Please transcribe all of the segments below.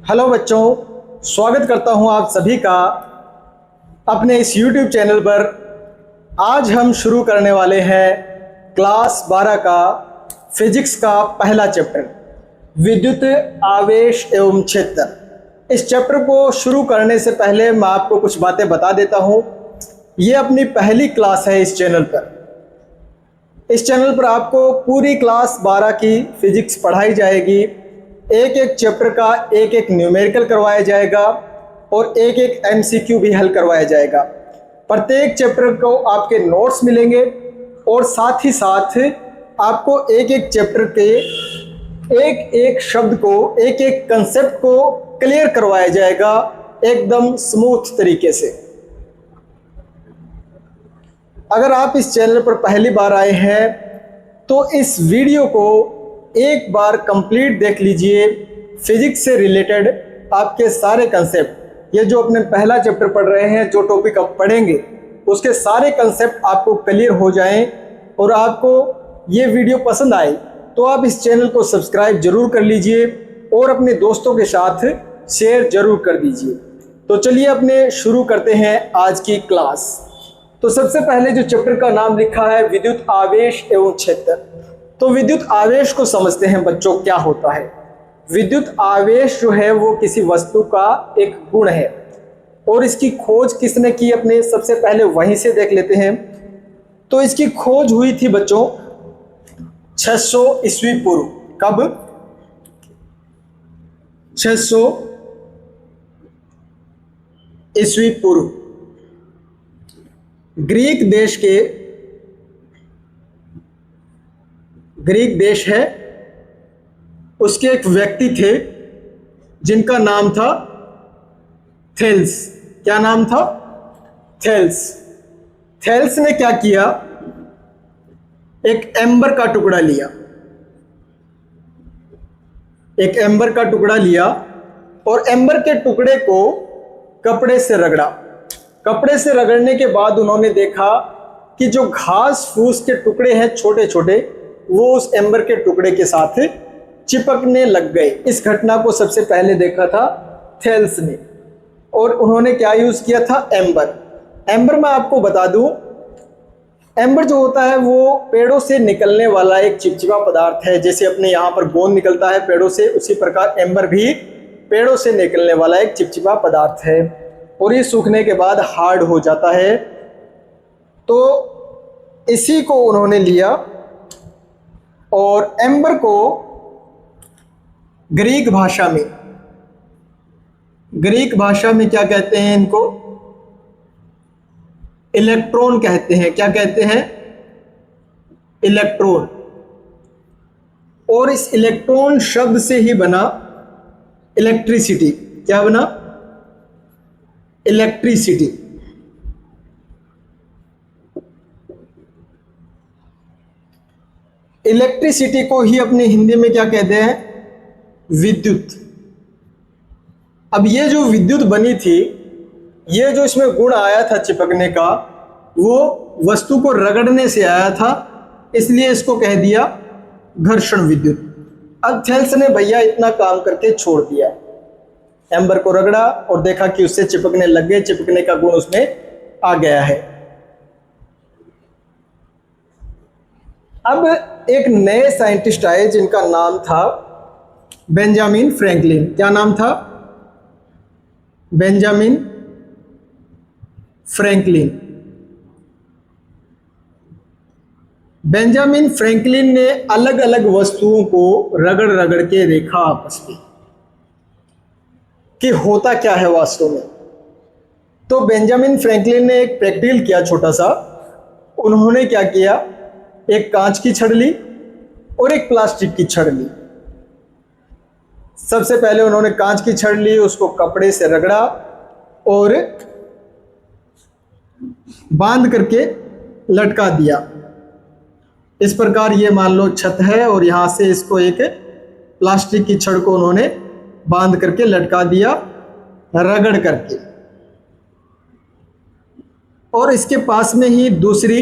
Hello बच्चों, स्वागत करता हूं आप सभी का अपने इस YouTube चैनल पर। आज हम शुरू करने वाले हैं क्लास 12 का फिजिक्स का पहला चैप्टर, विद्युत आवेश एवं क्षेत्र। इस चैप्टर को शुरू करने से पहले मैं आपको कुछ बातें बता देता हूं। ये अपनी पहली क्लास है इस चैनल पर। इस चैनल पर आपको पूरी क्लास 12 की फिजिक्स पढ़ाई जाएगी। एक एक चैप्टर का एक एक न्यूमेरिकल करवाया जाएगा और एक एक MCQ भी हल करवाया जाएगा। प्रत्येक चैप्टर को आपके नोट्स मिलेंगे और साथ ही साथ आपको एक एक चैप्टर के एक एक शब्द को, एक एक कंसेप्ट को क्लियर करवाया जाएगा एकदम स्मूथ तरीके से। अगर आप इस चैनल पर पहली बार आए हैं तो इस वीडियो को एक बार कंप्लीट देख लीजिए। फिजिक्स से रिलेटेड आपके सारे कंसेप्ट, ये जो अपने पहला चैप्टर पढ़ रहे हैं, जो टॉपिक आप पढ़ेंगे उसके सारे कंसेप्ट आपको क्लियर हो जाएं और आपको ये वीडियो पसंद आए तो आप इस चैनल को सब्सक्राइब जरूर कर लीजिए और अपने दोस्तों के साथ शेयर जरूर कर दीजिए। तो चलिए अपने शुरू करते हैं आज की क्लास। तो सबसे पहले जो चैप्टर का नाम लिखा है विद्युत आवेश एवं क्षेत्र। तो विद्युत आवेश को समझते हैं बच्चों, क्या होता है। विद्युत आवेश जो है वो किसी वस्तु का एक गुण है और इसकी खोज किसने की अपने सबसे पहले वहीं से देख लेते हैं। तो इसकी खोज हुई थी बच्चों 600 ईस्वी पूर्व। कब? 600 ईस्वी पूर्व। ग्रीक देश है, उसके एक व्यक्ति थे जिनका नाम था थेल्स। क्या नाम था? थेल्स। थेल्स ने क्या किया, एक एम्बर का टुकड़ा लिया, एक एम्बर का टुकड़ा लिया और एम्बर के टुकड़े को कपड़े से रगड़ा। कपड़े से रगड़ने के बाद उन्होंने देखा कि जो घास फूस के टुकड़े हैं छोटे छोटे, वो उस एम्बर के टुकड़े के साथ चिपकने लग गए। इस घटना को सबसे पहले देखा था थेल्स ने और उन्होंने क्या यूज किया था? एम्बर। एम्बर मैं आपको बता दूं, एम्बर जो होता है वो पेड़ों से निकलने वाला एक चिपचिपा पदार्थ है। जैसे अपने यहाँ पर गोंद निकलता है पेड़ों से, उसी प्रकार एम्बर भी पेड़ों से निकलने वाला एक चिपचिपा पदार्थ है और ये सूखने के बाद हार्ड हो जाता है। तो इसी को उन्होंने लिया और एम्बर को ग्रीक भाषा में क्या कहते हैं? इनको इलेक्ट्रॉन कहते हैं। क्या कहते हैं? इलेक्ट्रॉन। और इस इलेक्ट्रॉन शब्द से ही बना इलेक्ट्रिसिटी। क्या बना? इलेक्ट्रिसिटी। इलेक्ट्रिसिटी को ही अपने हिंदी में क्या कहते हैं? विद्युत। अब ये जो विद्युत बनी थी, ये जो इसमें गुण आया था चिपकने का, वो वस्तु को रगड़ने से आया था, इसलिए इसको कह दिया घर्षण विद्युत। अब थेल्स ने भैया इतना काम करके छोड़ दिया, एम्बर को रगड़ा और देखा कि उससे चिपकने लग गए, चिपकने का गुण उसमें आ गया है। अब एक नए साइंटिस्ट आए जिनका नाम था बेंजामिन फ्रैंकलिन। क्या नाम था? Benjamin Franklin. बेंजामिन फ्रैंकलिन ने अलग अलग वस्तुओं को रगड़ रगड़ के देखा आपस में कि होता क्या है वास्तव में। तो बेंजामिन फ्रैंकलिन ने एक प्रैक्टिकल किया छोटा सा। उन्होंने क्या किया, एक कांच की छड़ ली और एक प्लास्टिक की छड़ ली। सबसे पहले उन्होंने कांच की छड़ ली, उसको कपड़े से रगड़ा और बांध करके लटका दिया। इस प्रकार ये मान लो छत है और यहां से इसको एक प्लास्टिक की छड़ को उन्होंने बांध करके लटका दिया रगड़ करके। और इसके पास में ही दूसरी,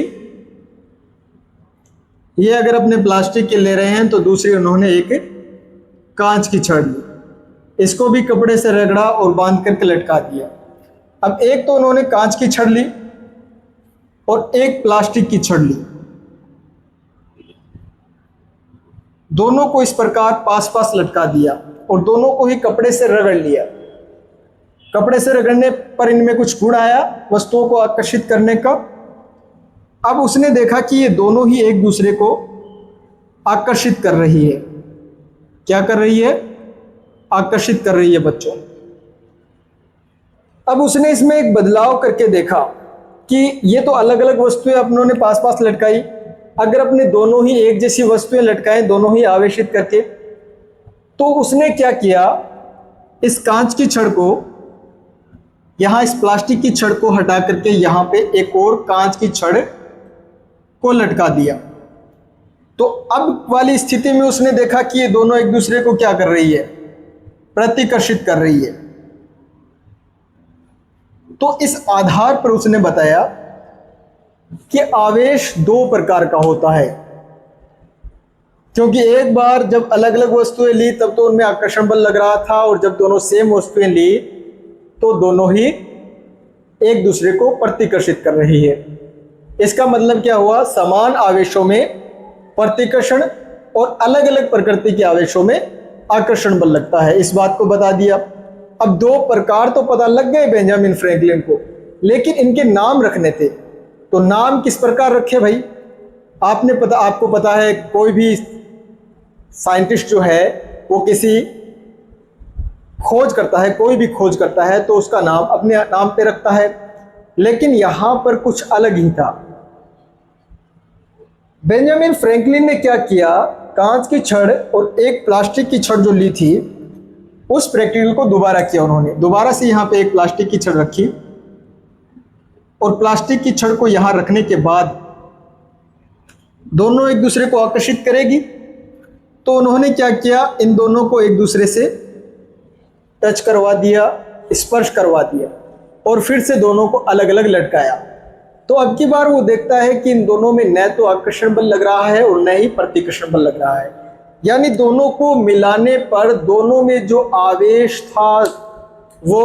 ये अगर अपने प्लास्टिक के ले रहे हैं तो दूसरी उन्होंने एक कांच की छड़ ली। इसको भी कपड़े से रगड़ा और बांध करके लटका दिया। अब एक तो उन्होंने कांच की छड़ ली और एक प्लास्टिक की छड़ ली, दोनों को इस प्रकार पास पास लटका दिया और दोनों को ही कपड़े से रगड़ लिया। कपड़े से रगड़ने पर इनमें कुछ गुण आया वस्तुओं को आकर्षित करने का। अब उसने देखा कि ये दोनों ही एक दूसरे को आकर्षित कर रही है। क्या कर रही है? आकर्षित कर रही है बच्चों। अब उसने इसमें एक बदलाव करके देखा कि ये तो अलग अलग वस्तुएं अपनों ने पास पास लटकाई, अगर अपने दोनों ही एक जैसी वस्तुएं लटकाएं दोनों ही आवेशित करके, तो उसने क्या किया, इस कांच की छड़ को, यहां इस प्लास्टिक की छड़ को हटा करके यहां पे एक और कांच की छड़ को लटका दिया। तो अब वाली स्थिति में उसने देखा कि ये दोनों एक दूसरे को क्या कर रही है? प्रतिकर्षित कर रही है। तो इस आधार पर उसने बताया कि आवेश दो प्रकार का होता है, क्योंकि एक बार जब अलग अलग वस्तुएं ली तब तो उनमें आकर्षण बल लग रहा था, और जब दोनों सेम वस्तुएं ली तो दोनों ही एक दूसरे को प्रतिकर्षित कर रही है। इसका मतलब क्या हुआ? समान आवेशों में प्रतिकर्षण और अलग अलग प्रकृति के आवेशों में आकर्षण बल लगता है, इस बात को बता दिया। अब दो प्रकार तो पता लग गए बेंजामिन फ्रैंकलिन को, लेकिन इनके नाम रखने थे। तो नाम किस प्रकार रखे भाई? आपको पता है कोई भी साइंटिस्ट जो है वो किसी खोज करता है, कोई भी खोज करता है तो उसका नाम अपने नाम पे रखता है, लेकिन यहां पर कुछ अलग ही था। बेंजामिन फ्रैंकलिन ने क्या किया, कांच की छड़ और एक प्लास्टिक की छड़ जो ली थी उस प्रैक्टिकल को दोबारा किया। उन्होंने दोबारा से यहां पे एक प्लास्टिक की छड़ रखी और प्लास्टिक की छड़ को यहां रखने के बाद दोनों एक दूसरे को आकर्षित करेगी, तो उन्होंने क्या किया, इन दोनों को एक दूसरे से टच करवा दिया, स्पर्श करवा दिया और फिर से दोनों को अलग अलग लटकाया। तो अब की बार वो देखता है कि इन दोनों में न तो आकर्षण बल लग रहा है और न ही प्रतिकर्षण बल लग रहा है, यानी दोनों को मिलाने पर दोनों में जो आवेश था वो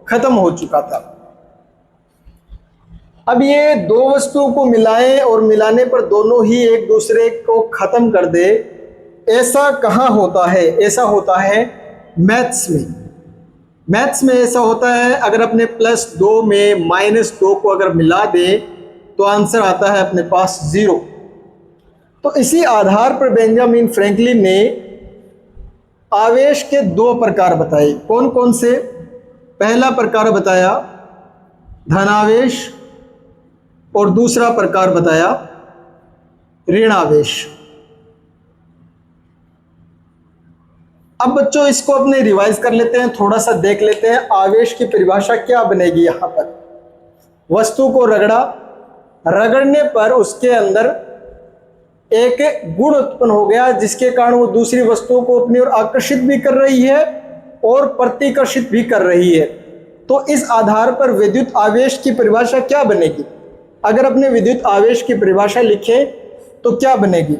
खत्म हो चुका था। अब ये दो वस्तुओं को मिलाएं और मिलाने पर दोनों ही एक दूसरे को खत्म कर दे, ऐसा कहाँ होता है? ऐसा होता है मैथ्स में। मैथ्स में ऐसा होता है, अगर अपने +2 में -2 को अगर मिला दे तो आंसर आता है अपने पास 0। तो इसी आधार पर बेंजामिन फ्रैंकलिन ने आवेश के दो प्रकार बताए। कौन कौन से? पहला प्रकार बताया धनावेश और दूसरा प्रकार बताया ऋणावेश। अब बच्चों इसको अपने रिवाइज कर लेते हैं, थोड़ा सा देख लेते हैं आवेश की परिभाषा क्या बनेगी। यहां पर वस्तु को रगड़ने पर उसके अंदर एक गुण उत्पन्न हो गया, जिसके कारण वो दूसरी वस्तुओं को अपनी ओर आकर्षित भी कर रही है और प्रतिकर्षित भी कर रही है। तो इस आधार पर विद्युत आवेश की परिभाषा क्या बनेगी? अगर अपने विद्युत आवेश की परिभाषा लिखें तो क्या बनेगी?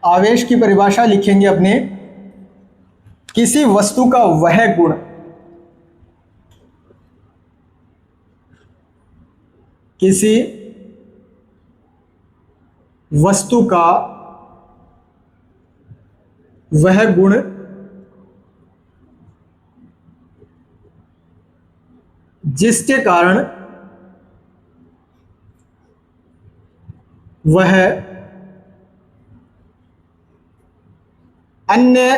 आवेश की परिभाषा लिखेंगे अपने, किसी वस्तु का वह गुण किसी वस्तु का वह गुण जिसके कारण वह अन्य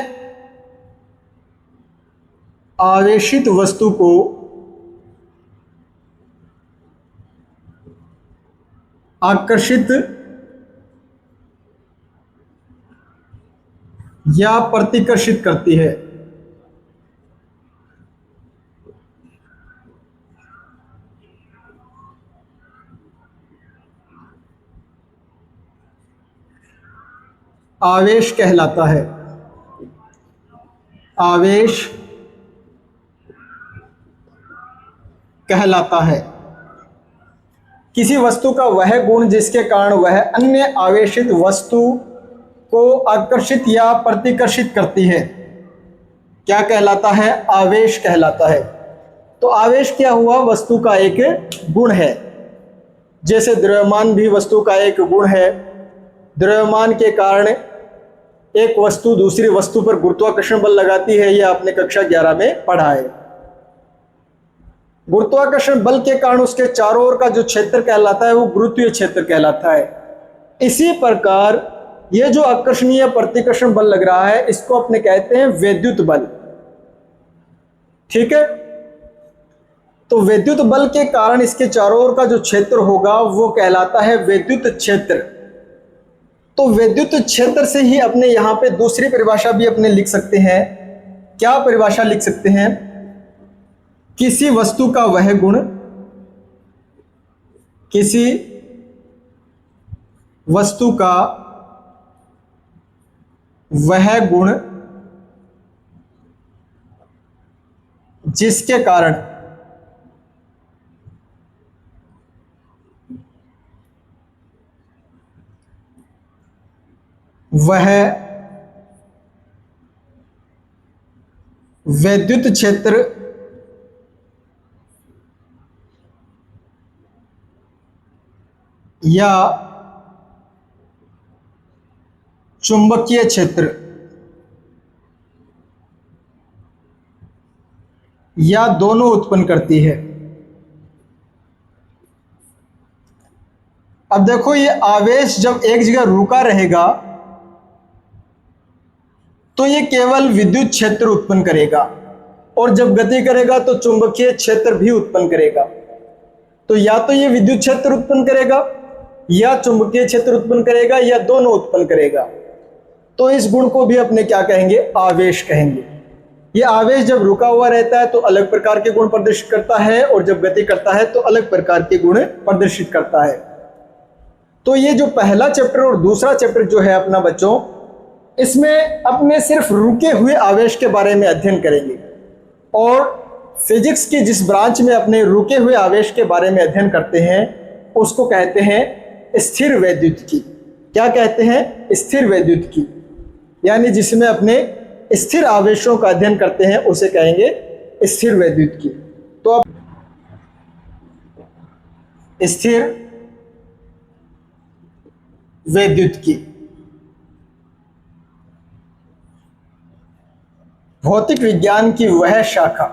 आवेशित वस्तु को आकर्षित या प्रतिकर्षित करती है। आवेश कहलाता है। आवेश कहलाता है किसी वस्तु का वह गुण जिसके कारण वह अन्य आवेशित वस्तु को आकर्षित या प्रतिकर्षित करती है, क्या कहलाता है? आवेश कहलाता है। तो आवेश क्या हुआ? वस्तु का एक गुण है। जैसे द्रव्यमान भी वस्तु का एक गुण है। द्रव्यमान के कारण एक वस्तु दूसरी वस्तु पर गुरुत्वाकर्षण बल लगाती है, यह आपने कक्षा 11 में पढ़ा है। गुरुत्वाकर्षण बल के कारण उसके चारों ओर का जो क्षेत्र कहलाता है वो गुरुत्वीय क्षेत्र कहलाता है। इसी प्रकार ये जो आकर्षणीय प्रतिकर्षण बल लग रहा है इसको अपने कहते हैं वैद्युत बल। ठीक है, तो वैद्युत बल के कारण इसके चारों ओर का जो क्षेत्र होगा वो कहलाता है वैद्युत क्षेत्र। तो वैद्युत क्षेत्र से ही अपने यहां पे दूसरी परिभाषा भी अपने लिख सकते हैं। क्या परिभाषा लिख सकते हैं? किसी वस्तु का वह गुण, किसी वस्तु का वह गुण जिसके कारण वह वैद्युत क्षेत्र या चुंबकीय क्षेत्र या दोनों उत्पन्न करती है। अब देखो, ये आवेश जब एक जगह रुका रहेगा तो ये केवल विद्युत क्षेत्र उत्पन्न करेगा, और जब गति करेगा तो चुंबकीय क्षेत्र भी उत्पन्न करेगा। तो या तो ये विद्युत क्षेत्र उत्पन्न करेगा या चुंबकीय क्षेत्र उत्पन्न करेगा या दोनों उत्पन्न करेगा। तो इस गुण को भी अपने क्या कहेंगे? आवेश कहेंगे। ये आवेश जब रुका हुआ रहता है तो अलग प्रकार के गुण प्रदर्शित करता है, और जब गति करता है तो अलग प्रकार के गुण प्रदर्शित करता है। तो ये जो पहला चैप्टर और दूसरा चैप्टर जो है अपना बच्चों, इसमें अपने सिर्फ रुके हुए आवेश के बारे में अध्ययन करेंगे। और फिजिक्स की जिस ब्रांच में अपने रुके हुए आवेश के बारे में अध्ययन करते हैं उसको कहते हैं स्थिर वैद्युतिकी। क्या कहते हैं? स्थिर वैद्युतिकी। यानी जिसमें अपने स्थिर आवेशों का अध्ययन करते हैं उसे कहेंगे स्थिर वैद्युतिकी। तो अब स्थिर वैद्युतिकी भौतिक विज्ञान की वह शाखा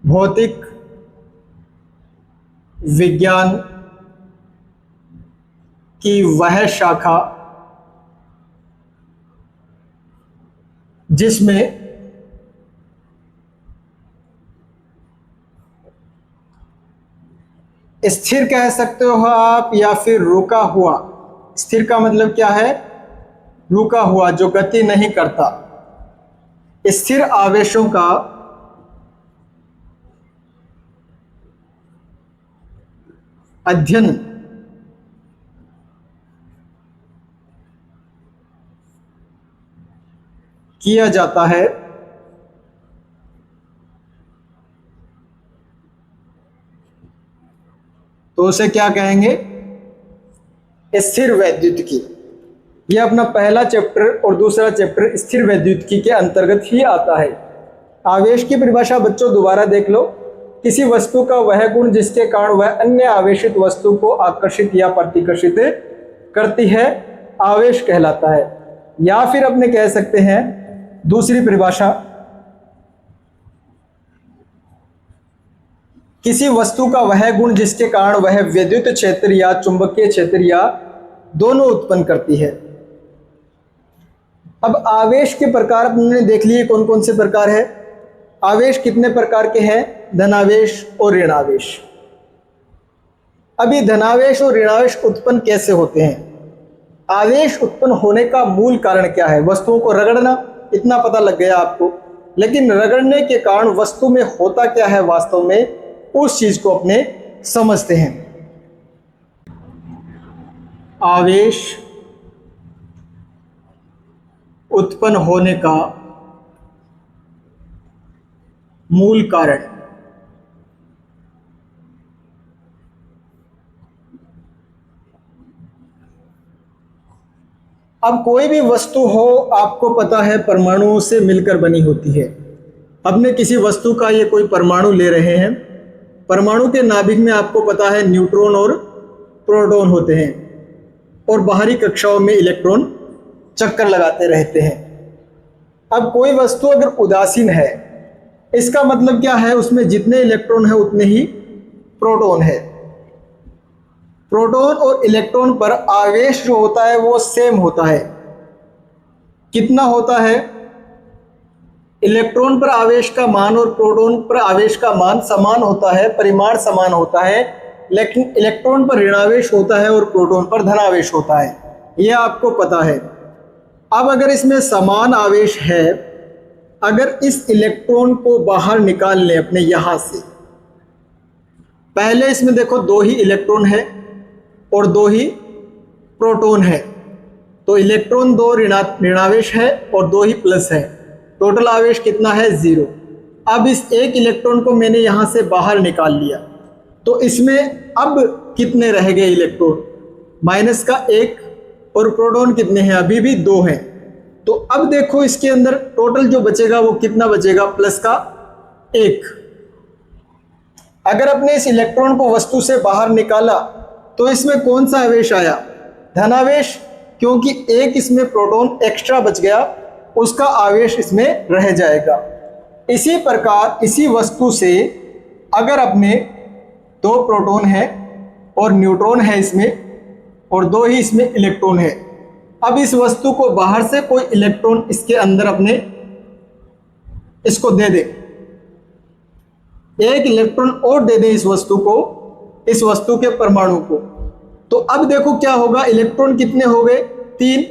भौतिक विज्ञान की वह शाखा जिसमें स्थिर कह सकते हो आप या फिर रुका हुआ। स्थिर का मतलब क्या है? रुका हुआ, जो गति नहीं करता। स्थिर आवेशों का अध्ययन किया जाता है तो उसे क्या कहेंगे? स्थिर वैद्युतिकी। यह अपना पहला चैप्टर और दूसरा चैप्टर स्थिर वैद्युतिकी के अंतर्गत ही आता है। आवेश की परिभाषा बच्चों दोबारा देख लो। किसी वस्तु का वह गुण जिसके कारण वह अन्य आवेशित वस्तु को आकर्षित या प्रतिकर्षित करती है, आवेश कहलाता है। या फिर अपने कह सकते हैं दूसरी परिभाषा, किसी वस्तु का वह गुण जिसके कारण वह विद्युत क्षेत्र या चुंबकीय क्षेत्र या दोनों उत्पन्न करती है। अब आवेश के प्रकार हमने देख लिए कौन कौन से प्रकार है। आवेश कितने प्रकार के हैं? धनावेश और ऋणावेश। अभी धनावेश और ऋणावेश उत्पन्न कैसे होते हैं? आवेश उत्पन्न होने का मूल कारण क्या है? वस्तुओं को रगड़ना, इतना पता लग गया आपको। लेकिन रगड़ने के कारण वस्तु में होता क्या है वास्तव में, उस चीज को अपने समझते हैं। आवेश उत्पन्न होने का मूल कारण अब कोई भी वस्तु हो, आपको पता है परमाणुओं से मिलकर बनी होती है। अपने किसी वस्तु का ये कोई परमाणु ले रहे हैं, परमाणु के नाभिक में आपको पता है न्यूट्रॉन और प्रोटॉन होते हैं और बाहरी कक्षाओं में इलेक्ट्रॉन चक्कर लगाते रहते हैं। अब कोई वस्तु अगर उदासीन है, इसका मतलब क्या है, उसमें जितने इलेक्ट्रॉन है उतने ही प्रोटॉन है। प्रोटॉन और इलेक्ट्रॉन पर आवेश जो होता है वो सेम होता है। कितना होता है? इलेक्ट्रॉन पर आवेश का मान और प्रोटॉन पर आवेश का मान समान होता है, परिमाण समान होता है, लेकिन इलेक्ट्रॉन पर ऋणावेश होता है और प्रोटॉन पर धनावेश होता है। यह आपको पता है। अब अगर इसमें समान आवेश है, अगर इस इलेक्ट्रॉन को बाहर निकाल लें अपने यहां से, पहले इसमें देखो 2 ही इलेक्ट्रॉन है और 2 ही प्रोटॉन है, तो इलेक्ट्रॉन 2 ऋणावेश है और 2 ही प्लस है। टोटल आवेश कितना है? 0। अब इस एक इलेक्ट्रॉन को मैंने यहां से बाहर निकाल लिया, तो इसमें अब कितने रह गए इलेक्ट्रॉन? माइनस का 1 और प्रोटॉन कितने हैं? अभी भी 2 हैं। तो अब देखो इसके अंदर टोटल जो बचेगा वो कितना बचेगा? प्लस का 1। अगर अपने इस इलेक्ट्रॉन को वस्तु से बाहर निकाला तो इसमें कौन सा आवेश आया? धनावेश, क्योंकि एक इसमें प्रोटॉन एक्स्ट्रा बच गया, उसका आवेश इसमें रह जाएगा। इसी प्रकार इसी वस्तु से अगर अपने 2 प्रोटॉन है और न्यूट्रॉन है इसमें और 2 ही इसमें इलेक्ट्रॉन है, अब इस वस्तु को बाहर से कोई इलेक्ट्रॉन इसके अंदर अपने इसको दे दे, एक इलेक्ट्रॉन और दे दे इस वस्तु को, इस वस्तु के परमाणु को, तो अब देखो क्या होगा? इलेक्ट्रॉन कितने हो गए? 3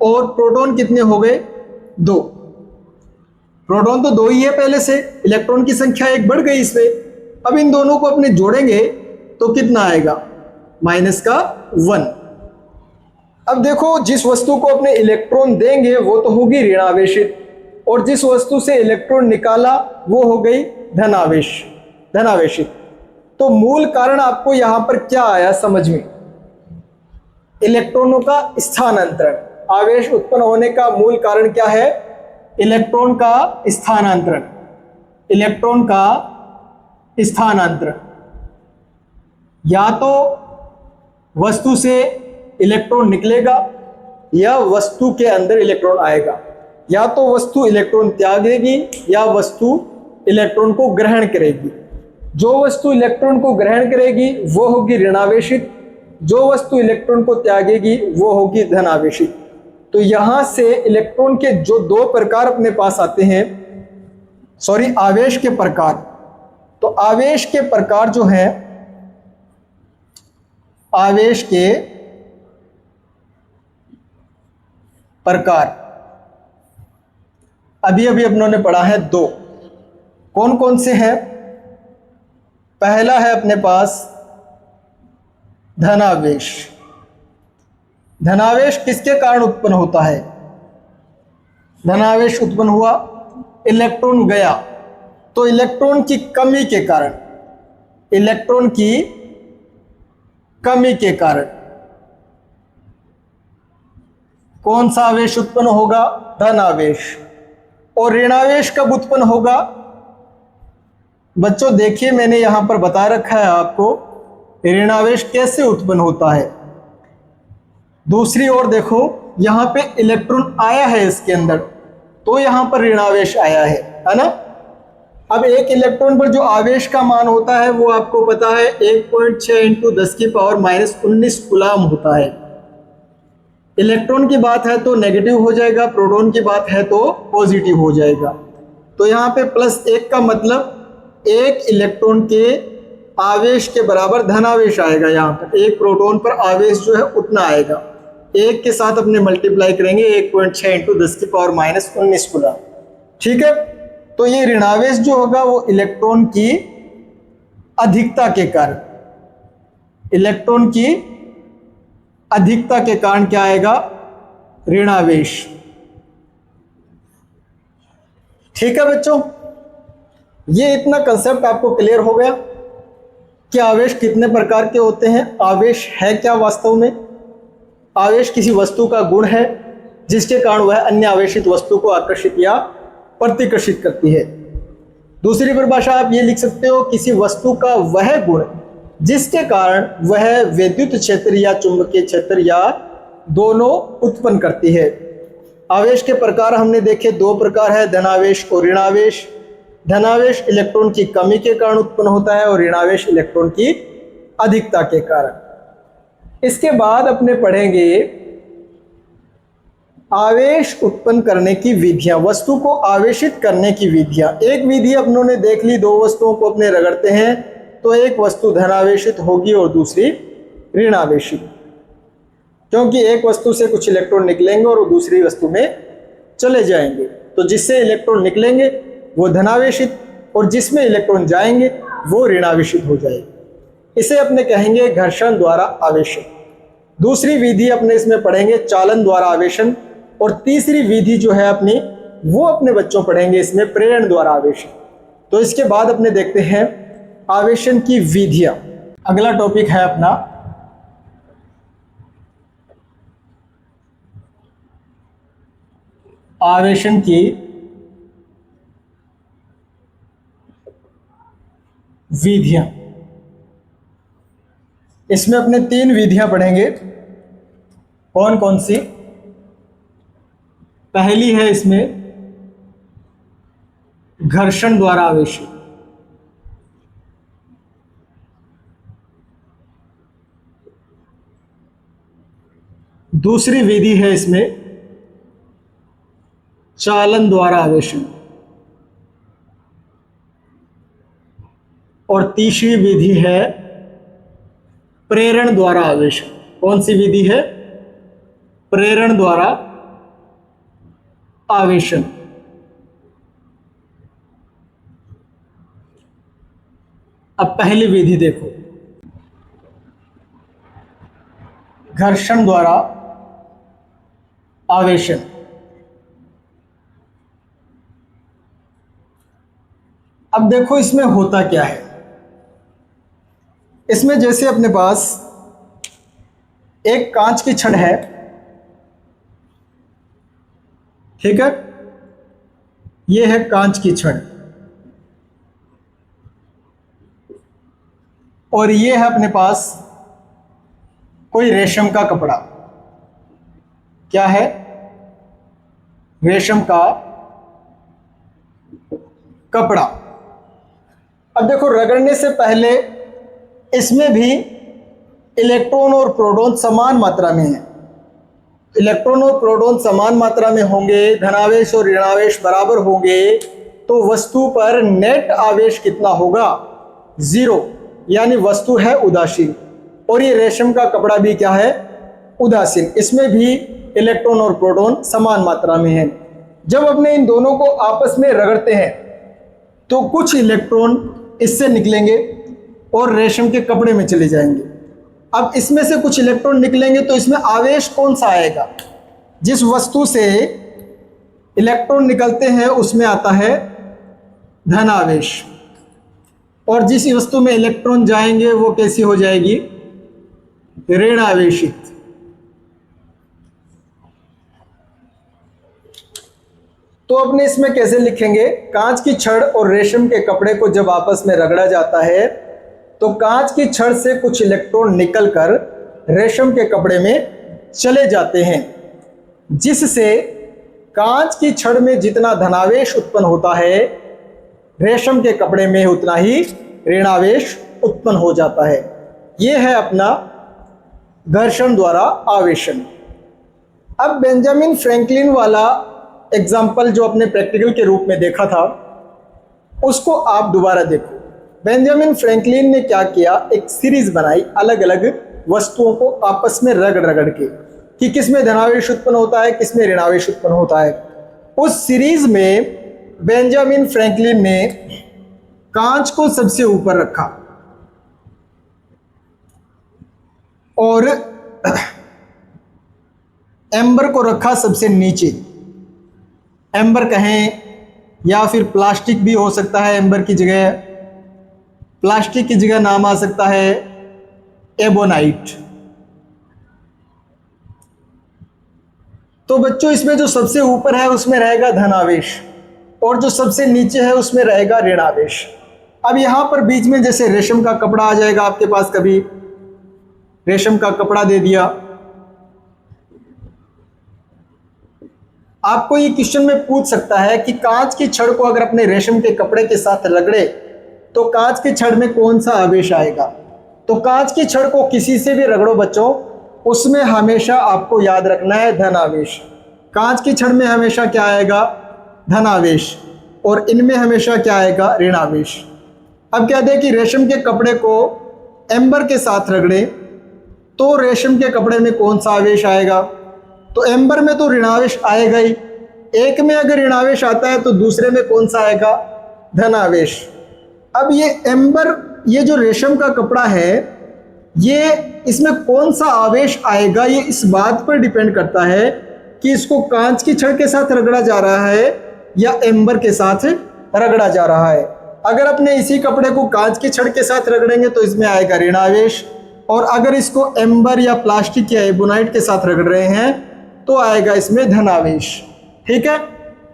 और प्रोटॉन कितने हो गए? 2। प्रोटॉन तो 2 ही है पहले से, इलेक्ट्रॉन की संख्या 1 बढ़ गई इसमें। अब इन दोनों को अपने जोड़ेंगे तो कितना आएगा? माइनस का 1। अब देखो जिस वस्तु को अपने इलेक्ट्रॉन देंगे वो तो होगी ऋणावेशित, और जिस वस्तु से इलेक्ट्रॉन निकाला वो हो गई धनावेशित। तो मूल कारण आपको यहां पर क्या आया समझ में? इलेक्ट्रॉनों का स्थानांतरण। आवेश उत्पन्न होने का मूल कारण क्या है? इलेक्ट्रॉन का स्थानांतरण। इलेक्ट्रॉन का स्थानांतरण, या तो वस्तु से इलेक्ट्रॉन निकलेगा या वस्तु के अंदर इलेक्ट्रॉन आएगा, या तो वस्तु इलेक्ट्रॉन त्यागेगी या वस्तु इलेक्ट्रॉन को ग्रहण करेगी। जो वस्तु इलेक्ट्रॉन को ग्रहण करेगी वो होगी ऋणावेशित, जो वस्तु इलेक्ट्रॉन को त्यागेगी वो होगी धनावेशित। तो यहां से इलेक्ट्रॉन के जो 2 प्रकार अपने पास आते हैं, आवेश के प्रकार, तो आवेश के प्रकार जो है, आवेश के प्रकार अभी अभी अपनों ने पढ़ा है 2। कौन कौन से हैं? पहला है अपने पास धनावेश। धनावेश किसके कारण उत्पन्न होता है? धनावेश उत्पन्न हुआ, इलेक्ट्रॉन गया, तो इलेक्ट्रॉन की कमी के कारण, इलेक्ट्रॉन की कमी के कारण कौन सा आवेश उत्पन्न होगा? धनावेश। और ऋणावेश कब उत्पन्न होगा? बच्चों देखिए मैंने यहां पर बता रखा है आपको ऋणावेश कैसे उत्पन्न होता है। दूसरी ओर देखो यहां पे इलेक्ट्रॉन आया है इसके अंदर, तो यहां पर ऋणावेश आया है ना। अब एक इलेक्ट्रॉन पर जो आवेश का मान होता है वो आपको पता है 1.6 × 10⁻⁻19 कूलाम होता है। इलेक्ट्रॉन की बात है तो नेगेटिव हो जाएगा, प्रोटॉन की बात है तो पॉजिटिव हो जाएगा। तो यहाँ पे +1 का मतलब एक इलेक्ट्रॉन के आवेश के बराबर धनावेश आएगा। यहाँ पर एक प्रोटॉन पर आवेश जो है उतना आएगा, 1 के साथ अपने मल्टीप्लाई करेंगे 1.6 × 10⁻⁻19 कूलाम। ठीक है, तो ये ऋणावेश जो होगा वो इलेक्ट्रॉन की अधिकता के कारण, इलेक्ट्रॉन की अधिकता के कारण क्या आएगा? ऋणावेश। ठीक है बच्चों, ये इतना कंसेप्ट आपको क्लियर हो गया कि आवेश कितने प्रकार के होते हैं, आवेश है क्या वास्तव में, आवेश किसी वस्तु का गुण है जिसके कारण वह अन्य आवेशित वस्तु को आकर्षित या प्रतिकर्षित करती है। दूसरी परिभाषा आप ये लिख सकते हो, किसी वस्तु का वह गुण जिसके कारण वह विद्युत क्षेत्र या चुंबकीय क्षेत्र या दोनों उत्पन्न करती है। आवेश के प्रकार हमने देखे, दो प्रकार है, धनावेश और ऋणावेश। धनावेश इलेक्ट्रॉन की कमी के कारण उत्पन्न होता है और ऋणावेश इलेक्ट्रॉन की अधिकता के कारण। इसके बाद अपने पढ़ेंगे आवेश उत्पन्न करने की विधियां, वस्तु को आवेशित करने की विधियां। एक विधि अपनों ने देख ली, दो वस्तुओं को अपने रगड़ते हैं तो एक वस्तु धनावेशित होगी और दूसरी ऋणावेशित, क्योंकि एक वस्तु से कुछ इलेक्ट्रॉन निकलेंगे और वो दूसरी वस्तु में चले जाएंगे। तो जिससे इलेक्ट्रॉन निकलेंगे वो धनावेशित और जिसमें इलेक्ट्रॉन जाएंगे वो ऋणावेशित हो जाएगी। इसे अपने कहेंगे घर्षण द्वारा आवेशन। दूसरी विधि अपने इसमें पढ़ेंगे चालन द्वारा आवेशन, और तीसरी विधि जो है अपनी वो अपने बच्चों पढ़ेंगे इसमें प्रेरण द्वारा आवेशन। तो इसके बाद अपने देखते हैं आवेशन की विधियां। अगला टॉपिक है अपना आवेशन की विधियां। इसमें अपने तीन विधियां पढ़ेंगे। कौन कौन सी? पहली है इसमें घर्षण द्वारा आवेशन, दूसरी विधि है इसमें चालन द्वारा आवेशन, और तीसरी विधि है प्रेरण द्वारा आवेशन। कौन सी विधि है? प्रेरण द्वारा आवेशन। अब पहली विधि देखो, घर्षण द्वारा आवेशन। अब देखो इसमें होता क्या है। इसमें जैसे अपने पास एक कांच की छड़ है, ठीक है, ये है कांच की छड़, और ये है अपने पास कोई रेशम का कपड़ा। क्या है? रेशम का कपड़ा। अब देखो रगड़ने से पहले इसमें भी इलेक्ट्रॉन और प्रोटॉन समान मात्रा में है। इलेक्ट्रॉन और प्रोटॉन समान मात्रा में होंगे, धनावेश और ऋणावेश बराबर होंगे, तो वस्तु पर नेट आवेश कितना होगा? 0, यानी वस्तु है उदासीन। और ये रेशम का कपड़ा भी क्या है? उदासीन। इसमें भी इलेक्ट्रॉन और प्रोटॉन समान मात्रा में है। जब अपने इन दोनों को आपस में रगड़ते हैं तो कुछ इलेक्ट्रॉन इससे निकलेंगे और रेशम के कपड़े में चले जाएंगे। अब इसमें से कुछ इलेक्ट्रॉन निकलेंगे तो इसमें आवेश कौन सा आएगा? जिस वस्तु से इलेक्ट्रॉन निकलते हैं उसमें आता है धन आवेश, और जिस वस्तु में इलेक्ट्रॉन जाएंगे वो कैसी हो जाएगी? ऋण आवेशित। तो अपने इसमें कैसे लिखेंगे? कांच की छड़ और रेशम के कपड़े को जब आपस में रगड़ा जाता है तो कांच की छड़ से कुछ इलेक्ट्रॉन निकलकर रेशम के कपड़े में चले जाते हैं, जिससे कांच की छड़ में जितना धनावेश उत्पन्न होता है रेशम के कपड़े में उतना ही ऋणावेश उत्पन्न हो जाता है। यह है अपना घर्षण द्वारा आवेशन। अब बेंजामिन फ्रैंकलिन वाला एग्जाम्पल जो अपने प्रैक्टिकल के रूप में देखा था उसको आप दोबारा देखो। बेंजामिन फ्रैंकलिन ने क्या किया, एक सीरीज बनाई अलग अलग वस्तुओं को आपस में रगड़ के कि किसमें धनावेश उत्पन्न होता है, किसमें ऋणावेश उत्पन्न होता है। उस सीरीज में बेंजामिन फ्रैंकलिन ने कांच को सबसे ऊपर रखा और एम्बर को रखा सबसे नीचे। एम्बर कहें या फिर प्लास्टिक भी हो सकता है, एम्बर की जगह प्लास्टिक की जगह नाम आ सकता है एबोनाइट। तो बच्चों इसमें जो सबसे ऊपर है उसमें रहेगा धनावेश और जो सबसे नीचे है उसमें रहेगा ऋणावेश। अब यहाँ पर बीच में जैसे रेशम का कपड़ा आ जाएगा आपके पास, कभी रेशम का कपड़ा दे दिया। आपको ये क्वेश्चन में पूछ सकता है कि कांच की छड़ को अगर अपने रेशम के कपड़े के साथ रगड़े तो कांच की छड़ में कौन सा आवेश आएगा। तो कांच की छड़ को किसी से भी रगड़ो बच्चों, उसमें हमेशा आपको याद रखना है धनावेश। कांच की छड़ में हमेशा क्या आएगा, धनावेश, और इनमें हमेशा क्या आएगा, ऋणावेश। अब क्या दें कि रेशम के कपड़े को एम्बर के साथ रगड़े तो रेशम के कपड़े में कौन सा आवेश आएगा। तो एम्बर में तो ऋणावेश आएगा ही, एक में अगर ऋणावेश आता है तो दूसरे में कौन सा आएगा, धनावेश। अब ये एम्बर, ये जो रेशम का कपड़ा है, ये इसमें कौन सा आवेश आएगा, ये इस बात पर डिपेंड करता है कि इसको कांच की छड़ के साथ रगड़ा जा रहा है या एम्बर के साथ रगड़ा जा रहा है। अगर अपने इसी कपड़े को कांच की छड़ के साथ रगड़ेंगे तो इसमें आएगा ऋणावेश, और अगर इसको एम्बर या प्लास्टिक या एबोनाइट के साथ रगड़ रहे हैं तो आएगा इसमें धनावेश। ठीक है,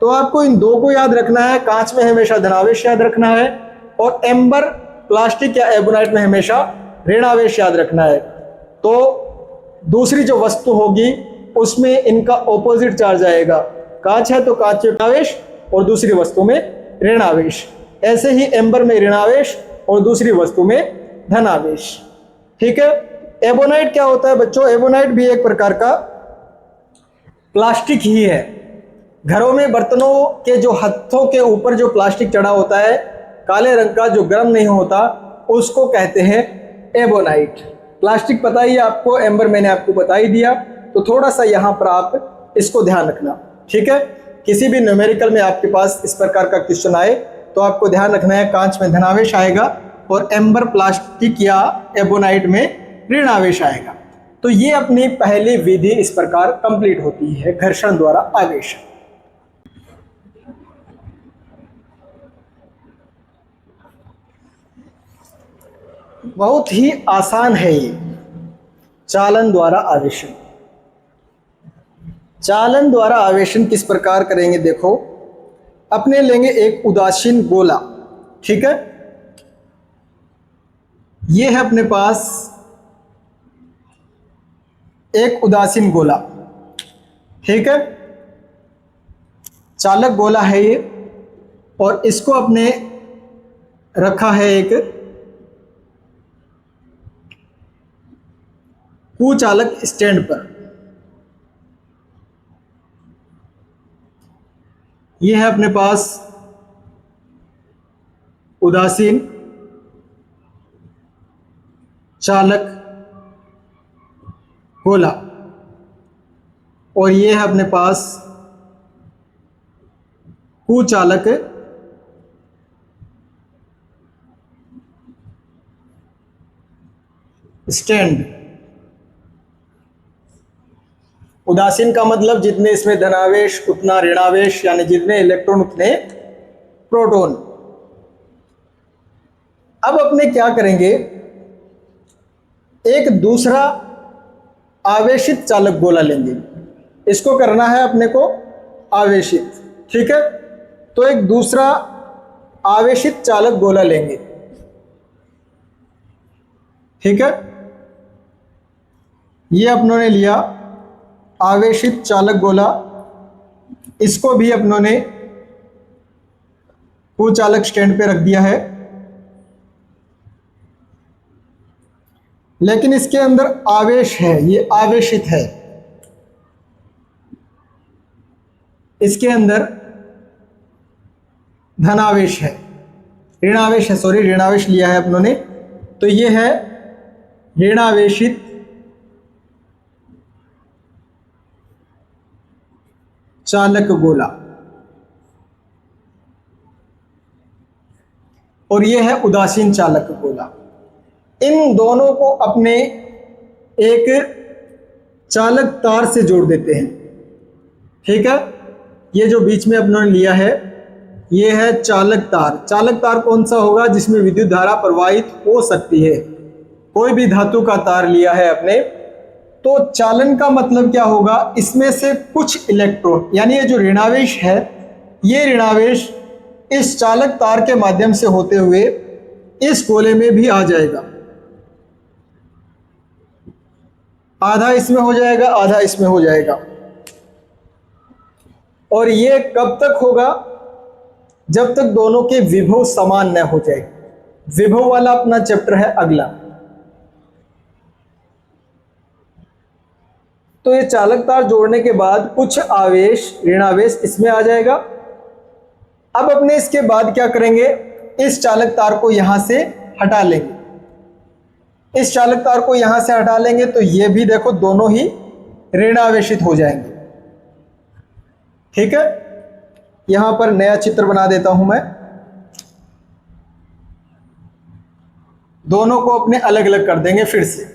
तो आपको इन दो को याद रखना है, कांच में हमेशा धनावेश याद रखना है और एम्बर, प्लास्टिक या एबोनाइट में हमेशा ऋणावेश याद रखना है। तो दूसरी जो वस्तु होगी उसमें इनका ऑपोजिट चार्ज आएगा, कांच है तो कांच में ऋणावेश और दूसरी वस्तु में ऋणावेश। ऐसे ही एम्बर में ऋणावेश और दूसरी वस्तु में धनावेश। ठीक है, एबोनाइट क्या होता है बच्चों, एबोनाइट भी एक प्रकार का प्लास्टिक ही है। घरों में बर्तनों के जो हत्थों के ऊपर जो प्लास्टिक चढ़ा होता है काले रंग का, जो गर्म नहीं होता, उसको कहते हैं एबोनाइट। प्लास्टिक पता ही आपको, एम्बर मैंने आपको बता ही दिया, तो थोड़ा सा यहाँ पर आप इसको ध्यान रखना। ठीक है, किसी भी न्यूमेरिकल में आपके पास इस प्रकार का क्वेश्चन आए तो आपको ध्यान रखना है कांच में धनावेश आएगा और एम्बर, प्लास्टिक या एबोनाइट में ऋणावेश आएगा। तो ये अपनी पहली विधि इस प्रकार कंप्लीट होती है, घर्षण द्वारा आवेश। बहुत ही आसान है ये चालन द्वारा आवेशन। चालन द्वारा आवेशन किस प्रकार करेंगे, देखो अपने लेंगे एक उदासीन गोला। ठीक है, ये है अपने पास एक उदासीन गोला। ठीक है, चालक गोला है ये, और इसको अपने रखा है एक कुचालक स्टैंड पर। यह है अपने पास उदासीन चालक गोला, और ये है अपने पास कुचालक स्टैंड। उदासीन का मतलब जितने इसमें धनावेश उतना ऋणावेश, यानी जितने इलेक्ट्रॉन उतने प्रोटॉन। अब अपने क्या करेंगे, एक दूसरा आवेशित चालक गोला लेंगे, इसको करना है अपने को आवेशित। ठीक है, तो एक दूसरा आवेशित चालक गोला लेंगे। ठीक है, ये अपनों ने लिया आवेशित चालक गोला, इसको भी अपनों ने कुचालक स्टैंड पे रख दिया है, लेकिन इसके अंदर आवेश है, ये आवेशित है। इसके अंदर धनावेश है, ऋणावेश है, सॉरी ऋणावेश लिया है अपनों ने, तो ये है ऋणावेशित चालक गोला, और यह है उदासीन चालक गोला। इन दोनों को अपने एक चालक तार से जोड़ देते हैं। ठीक है, ये जो बीच में अपनों ने लिया है ये है चालक तार। चालक तार कौन सा होगा, जिसमें विद्युत धारा प्रवाहित हो सकती है। कोई भी धातु का तार लिया है अपने, तो चालन का मतलब क्या होगा, इसमें से कुछ इलेक्ट्रॉन यानी ये जो ऋणावेश है, ये ऋणावेश इस चालक तार के माध्यम से होते हुए इस गोले में भी आ जाएगा। आधा इसमें हो जाएगा, आधा इसमें हो जाएगा। और ये कब तक होगा, जब तक दोनों के विभव समान न हो जाए। विभव वाला अपना चैप्टर है अगला। तो ये चालक तार जोड़ने के बाद कुछ आवेश ऋणावेश इसमें आ जाएगा। अब अपने इसके बाद क्या करेंगे, इस चालक तार को यहां से हटा लेंगे। इस चालक तार को यहां से हटा लेंगे तो ये भी देखो दोनों ही ऋणावेशित हो जाएंगे। ठीक है, यहां पर नया चित्र बना देता हूं मैं। दोनों को अपने अलग अलग कर देंगे फिर से।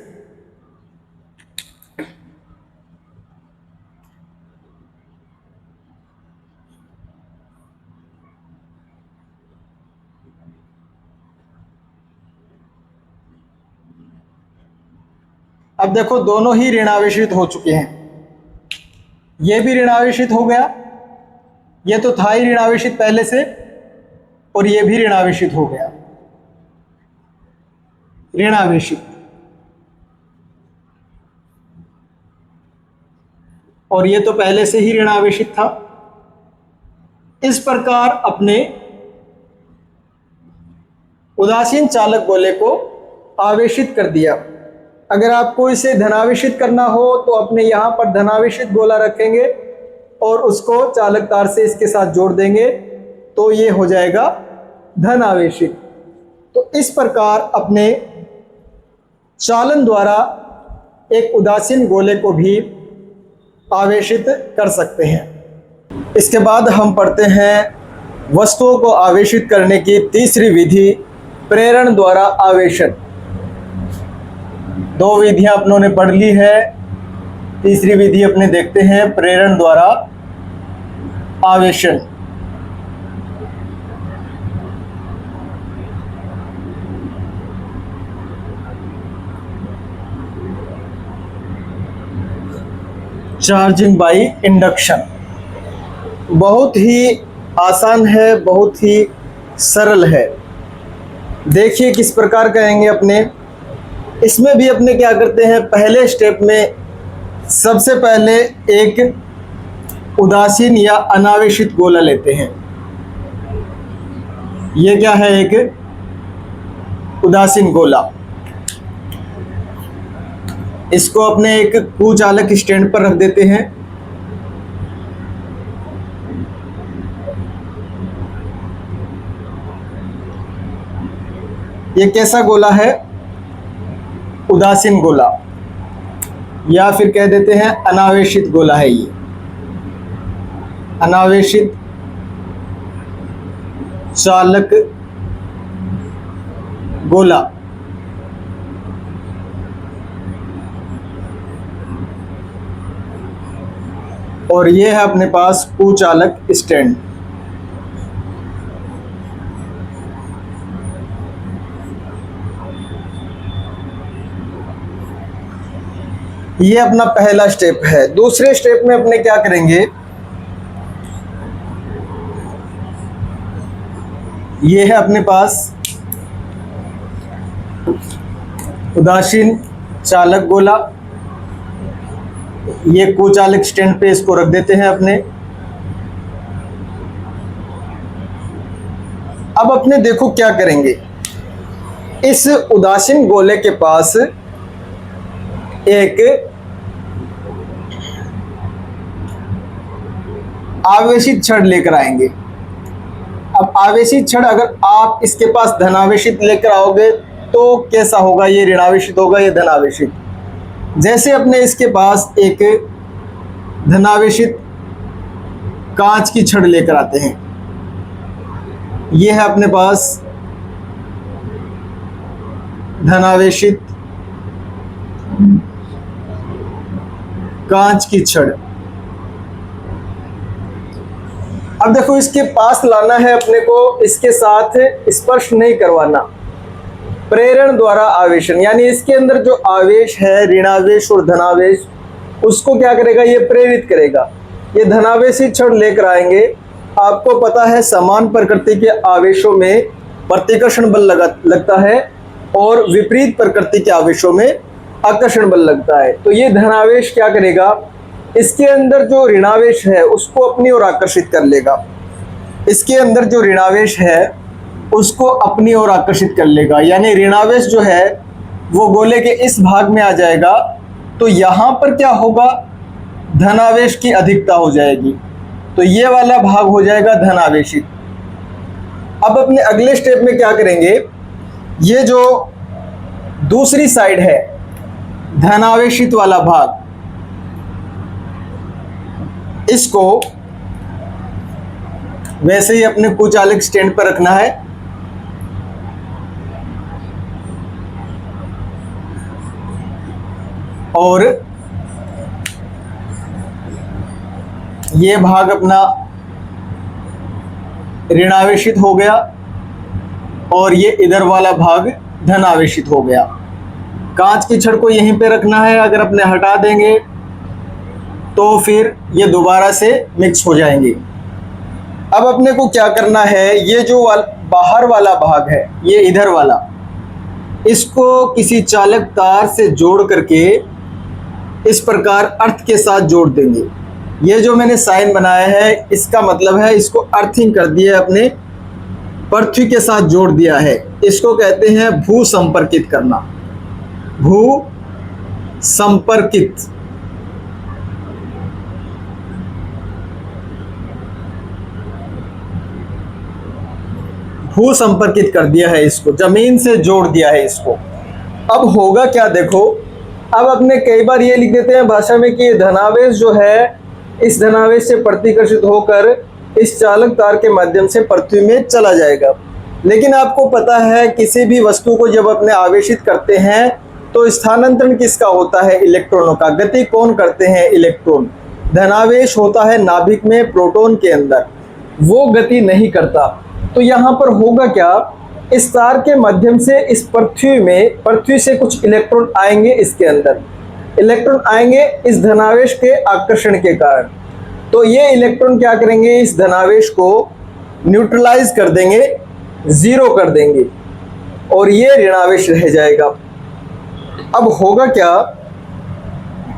अब देखो दोनों ही ऋणावेशित हो चुके हैं। ये भी ऋणावेशित हो गया, ये तो था ही ऋणावेशित पहले से, और ये भी ऋणावेशित हो गया। ऋणावेशित, और ये तो पहले से ही ऋणावेशित था। इस प्रकार अपने उदासीन चालक गोले को आवेशित कर दिया। अगर आपको इसे धनावेशित करना हो तो अपने यहाँ पर धनावेशित गोला रखेंगे और उसको चालक तार से इसके साथ जोड़ देंगे तो ये हो जाएगा धनावेशित। तो इस प्रकार अपने चालन द्वारा एक उदासीन गोले को भी आवेशित कर सकते हैं। इसके बाद हम पढ़ते हैं वस्तुओं को आवेशित करने की तीसरी विधि, प्रेरण द्वारा आवेशन। दो विधियां अपनों ने पढ़ ली है, तीसरी विधि अपने देखते हैं, प्रेरण द्वारा आवेशन। Charging by induction. बहुत ही आसान है, बहुत ही सरल है। देखिए किस प्रकार करेंगे अपने। इसमें भी अपने क्या करते हैं, पहले स्टेप में सबसे पहले एक उदासीन या अनावेशित गोला लेते हैं। ये क्या है, एक उदासीन गोला। इसको अपने एक कुचालक स्टैंड पर रख देते हैं। ये कैसा गोला है, उदासीन गोला, या फिर कह देते हैं अनावेशित गोला है। ये अनावेशित चालक गोला। और ये है अपने पास कुचालक स्टैंड। ये अपना पहला स्टेप है। दूसरे स्टेप में अपने क्या करेंगे, ये है अपने पास उदासीन चालक गोला। ये कुचालक स्टैंड पे इसको रख देते हैं अपने। अब अपने देखो क्या करेंगे, इस उदासीन गोले के पास एक आवेशित छड़ लेकर आएंगे। अब आवेशित छड़ अगर आप इसके पास धनावेशित लेकर आओगे तो कैसा होगा, ये ऋणावेशित होगा, ये धनावेशित। जैसे अपने इसके पास एक धनावेशित कांच की छड़ लेकर आते हैं। ये है अपने पास धनावेशित कांच की छड़। अब देखो इसके पास लाना है अपने को, इसके साथ स्पर्श नहीं करवाना। प्रेरण द्वारा आवेशन, यानी इसके अंदर जो आवेश है ऋणावेश और धनावेश, उसको क्या करेगा, ये प्रेरित करेगा। ये धनावेशी क्षण लेकर आएंगे। आपको पता है समान प्रकृति के आवेशों में प्रतिकर्षण बल लगता है और विपरीत प्रकृति के आवेशों में आकर्षण बल लगता है। तो ये धनावेश क्या करेगा, इसके अंदर जो ऋणावेश है उसको अपनी ओर आकर्षित कर लेगा। इसके अंदर जो ऋणावेश है उसको अपनी ओर आकर्षित कर लेगा, यानी ऋणावेश जो है वो गोले के इस भाग में आ जाएगा। तो यहाँ पर क्या होगा, धनावेश की अधिकता हो जाएगी, तो ये वाला भाग हो जाएगा धनावेशित। अब अपने अगले स्टेप में क्या करेंगे, ये जो दूसरी साइड है धनावेशित वाला भाग, इसको वैसे ही अपने कुचालक स्टैंड पर रखना है। और ये भाग अपना ऋणावेशित हो गया और ये इधर वाला भाग धनावेशित हो गया। कांच की छड़ को यहीं पे रखना है, अगर अपने हटा देंगे तो फिर ये दोबारा से मिक्स हो जाएंगे। अब अपने को क्या करना है, ये जो बाहर वाला भाग है, ये इधर वाला, इसको किसी चालक तार से जोड़ करके इस प्रकार अर्थ के साथ जोड़ देंगे। ये जो मैंने साइन बनाया है इसका मतलब है इसको अर्थिंग कर दिया, अपने पृथ्वी के साथ जोड़ दिया है। इसको कहते हैं भू संपर्कित करना, भू संपर्कित। भू संपर्कित कर दिया है, इसको जमीन से जोड़ दिया है इसको। अब होगा क्या देखो, अब अपने कई बार ये लिख देते हैं भाषा में कि ये धनावेश जो है इस धनावेश से प्रतिकर्षित होकर इस चालक तार के माध्यम से पृथ्वी में चला जाएगा। लेकिन आपको पता है किसी भी वस्तु को जब अपने आवेशित करते हैं तो स्थानांतरण किसका होता है, इलेक्ट्रॉनों का। गति कौन करते हैं, इलेक्ट्रॉन। धनावेश होता है नाभिक में प्रोटॉन के अंदर, वो गति नहीं करता। तो यहाँ पर होगा क्या, इस तार के माध्यम से इस पृथ्वी से कुछ इलेक्ट्रॉन आएंगे, इसके अंदर इलेक्ट्रॉन आएंगे इस धनावेश के आकर्षण के कारण। तो ये इलेक्ट्रॉन क्या करेंगे, इस धनावेश को न्यूट्रलाइज कर देंगे, जीरो कर देंगे और ये ऋणावेश रह जाएगा। अब होगा क्या,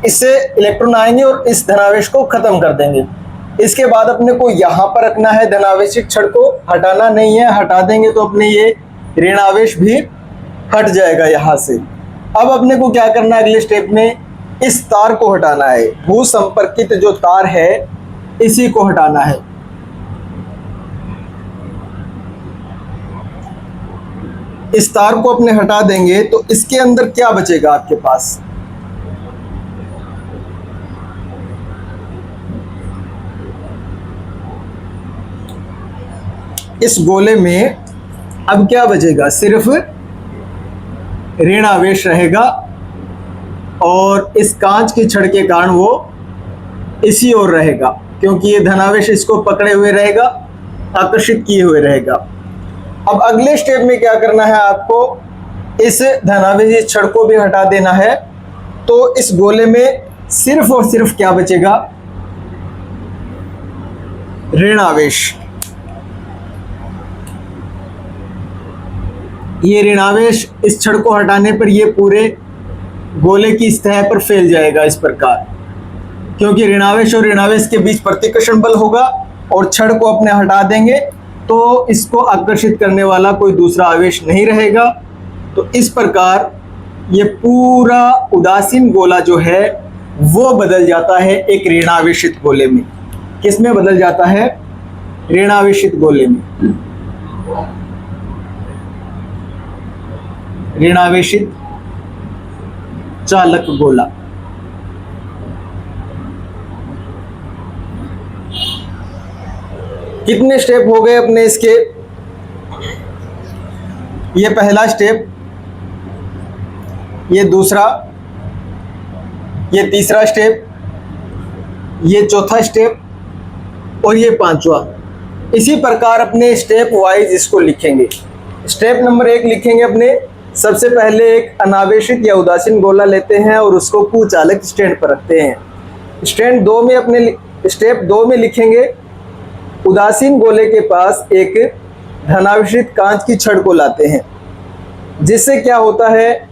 इससे इलेक्ट्रॉन आएंगे और इस धनावेश को खत्म कर देंगे। इसके बाद अपने को यहाँ पर रखना है, धनावेशित छड़ को हटाना नहीं है, हटा देंगे तो अपने ये ऋणावेश भी हट जाएगा यहाँ से। अब अपने को क्या करना है, अगले स्टेप में इस तार को हटाना है। भू संपर्कित जो तार है इसी को हटाना है। इस तार को अपने हटा देंगे तो इसके अंदर क्या बचेगा आपके पास, इस गोले में अब क्या बचेगा, सिर्फ ऋणावेश रहेगा और इस कांच की छड़ के कारण वो इसी ओर रहेगा, क्योंकि ये धनावेश इसको पकड़े हुए रहेगा, आकर्षित किए हुए रहेगा। अब अगले स्टेप में क्या करना है आपको, इस धनावेश छड़ को भी हटा देना है। तो इस गोले में सिर्फ और सिर्फ क्या बचेगा, ऋणावेश। ये ऋणावेश इस छड़ को हटाने पर ये पूरे गोले की सतह पर फैल जाएगा इस प्रकार, क्योंकि ऋणावेश और ऋणावेश के बीच प्रतिकर्षण बल होगा और छड़ को अपने हटा देंगे तो इसको आकर्षित करने वाला कोई दूसरा आवेश नहीं रहेगा। तो इस प्रकार ये पूरा उदासीन गोला जो है वो बदल जाता है एक ऋणावेशित गोले में। किस में बदल जाता है, ऋणावेशित गोले में। ऋणावेशित चालक गोला। कितने स्टेप हो गए अपने इसके, ये पहला स्टेप, ये दूसरा, ये तीसरा स्टेप, ये चौथा स्टेप और ये पांचवा। इसी प्रकार अपने स्टेप वाइज इसको लिखेंगे। स्टेप नंबर 1 लिखेंगे अपने सबसे पहले एक अनावेशित या उदासीन गोला लेते हैं और उसको कुचालक स्टैंड पर रखते हैं। स्टेप 2 में लिखेंगे, उदासीन गोले के पास एक धनावेशित कांच की छड़ को लाते हैं, जिससे क्या होता है,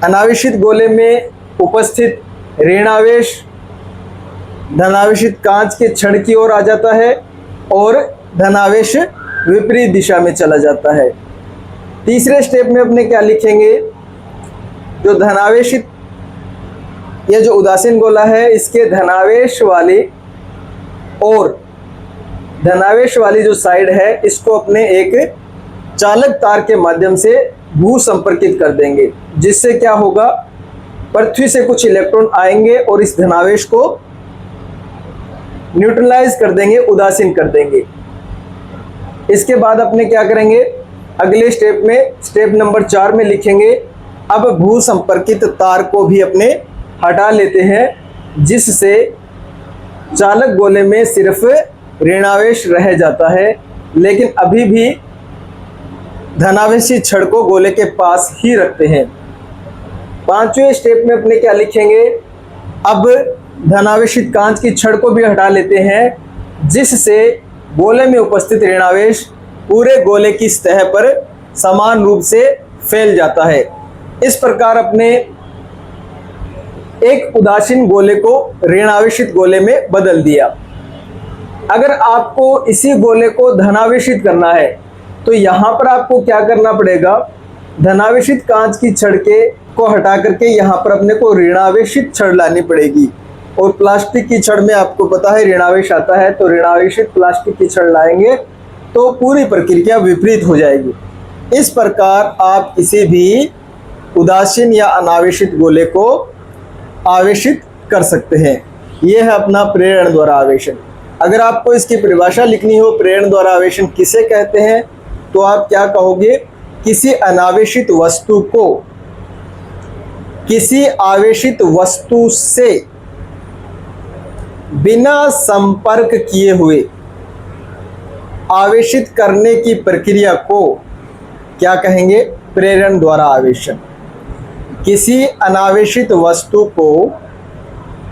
अनावेशित गोले में उपस्थित ऋणावेश धनावेशित कांच के छड़ की ओर आ जाता है और धनावेश विपरीत दिशा में चला जाता है। तीसरे स्टेप में अपने क्या लिखेंगे, जो धनावेशित यह जो उदासीन गोला है, इसके धनावेश वाली जो साइड है, इसको अपने एक चालक तार के माध्यम से भू संपर्कित कर देंगे, जिससे क्या होगा, पृथ्वी से कुछ इलेक्ट्रॉन आएंगे और इस धनावेश को न्यूट्रलाइज कर देंगे, उदासीन कर देंगे। इसके बाद अपने क्या करेंगे, अगले स्टेप में स्टेप नंबर 4 में लिखेंगे, अब भू संपर्कित तार को भी अपने हटा लेते हैं, जिससे चालक गोले में सिर्फ ऋणावेश रह जाता है, लेकिन अभी भी धनावेशी छड़ को गोले के पास ही रखते हैं। 5वें स्टेप में अपने क्या लिखेंगे, अब धनावेशित कांच की छड़ को भी हटा लेते हैं, जिससे गोले में उपस्थित ऋणावेश पूरे गोले की सतह पर समान रूप से फैल जाता है। इस प्रकार अपने एक उदासीन गोले को ऋणावेशित गोले में बदल दिया। अगर आपको इसी गोले को धनावेशित करना है तो यहाँ पर आपको क्या करना पड़ेगा, धनावेशित कांच की छड़ को हटा करके यहाँ पर अपने को ऋणावेशित छड़ लानी पड़ेगी। और प्लास्टिक की छड़ में आपको पता है ऋणावेश आता है, तो ऋणावेशित प्लास्टिक की छड़ लाएंगे तो पूरी प्रक्रिया विपरीत हो जाएगी। इस प्रकार आप किसी भी उदासीन या अनावेशित गोले को आवेशित कर सकते हैं। यह है अपना प्रेरण द्वारा आवेशन। अगर आपको इसकी परिभाषा लिखनी हो, प्रेरण द्वारा आवेशन किसे कहते हैं, तो आप क्या कहोगे, किसी अनावेशित वस्तु को किसी आवेशित वस्तु से बिना संपर्क किए हुए आवेशित करने की प्रक्रिया को क्या कहेंगे, प्रेरण द्वारा आवेशन। किसी अनावेशित वस्तु को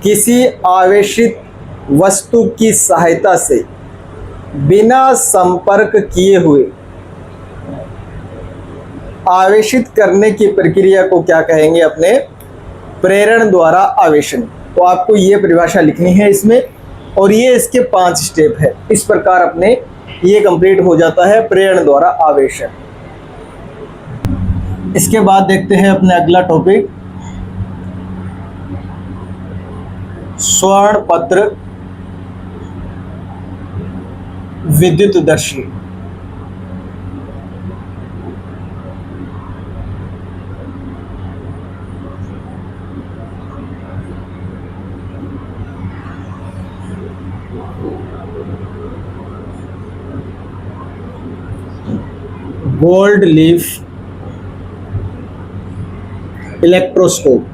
किसी आवेशित वस्तु की सहायता से बिना संपर्क किए हुए आवेशित करने की प्रक्रिया को क्या कहेंगे, अपने प्रेरण द्वारा आवेशन। तो आपको ये परिभाषा लिखनी है इसमें, और ये इसके 5 स्टेप है। इस प्रकार अपने ये कंप्लीट हो जाता है प्रेरण द्वारा आवेशन। इसके बाद देखते हैं अपने अगला टॉपिक, स्वर्णपत्र विद्युतदर्शी। Gold leaf electroscope.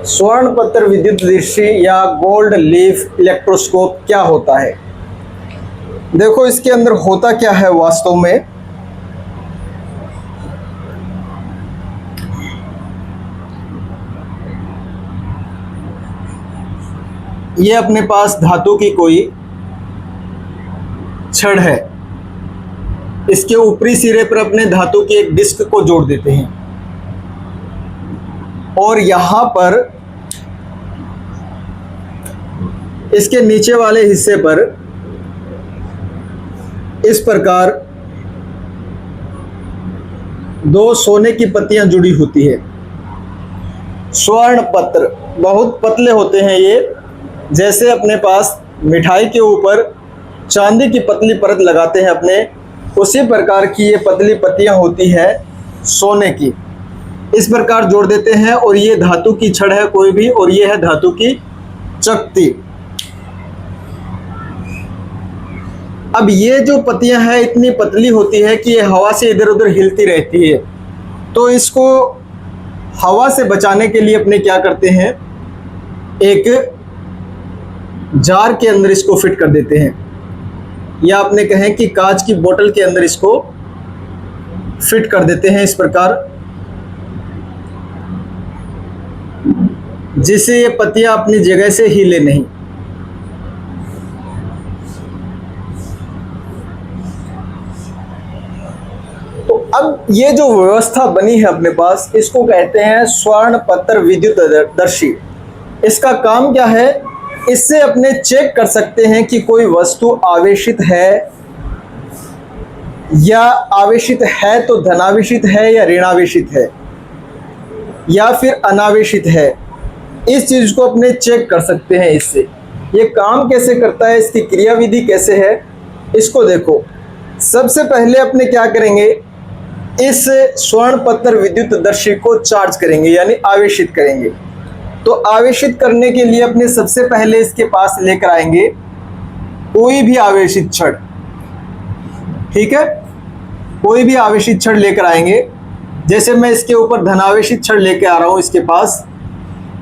स्वर्णपत्र विद्युतदर्शी या गोल्ड लीफ इलेक्ट्रोस्कोप क्या होता है। देखो इसके अंदर होता क्या है वास्तव में। ये अपने पास धातु की कोई छड़ है, इसके ऊपरी सिरे पर अपने धातु की एक डिस्क को जोड़ देते हैं और यहाँ पर इसके नीचे वाले हिस्से पर इस प्रकार 2 सोने की पत्तियां जुड़ी होती है। स्वर्ण पत्र बहुत पतले होते हैं ये, जैसे अपने पास मिठाई के ऊपर चांदी की पतली परत लगाते हैं अपने, उसी प्रकार की ये पतली पत्तियां होती है सोने की। इस प्रकार जोड़ देते हैं और ये धातु की छड़ है कोई भी, और ये है धातु की चकती। अब ये जो पत्तियां हैं इतनी पतली होती है कि ये हवा से इधर उधर हिलती रहती है, तो इसको हवा से बचाने के लिए अपने क्या करते हैं, एक जार के अंदर इसको फिट कर देते हैं, या अपने कहें कि कांच की बोतल के अंदर इसको फिट कर देते हैं इस प्रकार, जिससे ये पत्तियां अपनी जगह से हिले नहीं। तो अब ये जो व्यवस्था बनी है अपने पास, इसको कहते हैं स्वर्ण पत्र विद्युत दर्शी। इसका काम क्या है, इससे अपने चेक कर सकते हैं कि कोई वस्तु आवेशित है, या आवेशित है तो धनावेशित है या ऋणावेशित है, या फिर अनावेशित है। इस चीज को अपने चेक कर सकते हैं इससे। ये काम कैसे करता है, इसकी क्रियाविधि कैसे है, इसको देखो। सबसे पहले अपने क्या करेंगे, इस स्वर्ण पत्र विद्युत दर्शी को चार्ज करेंगे, यानी आवेशित करेंगे। तो आवेशित करने के लिए अपने सबसे पहले इसके पास लेकर आएंगे कोई भी आवेशित छड़। ठीक है, कोई भी आवेशित छड़ लेकर आएंगे। जैसे मैं इसके ऊपर धनावेशित छड़ लेकर आ रहा हूं इसके पास,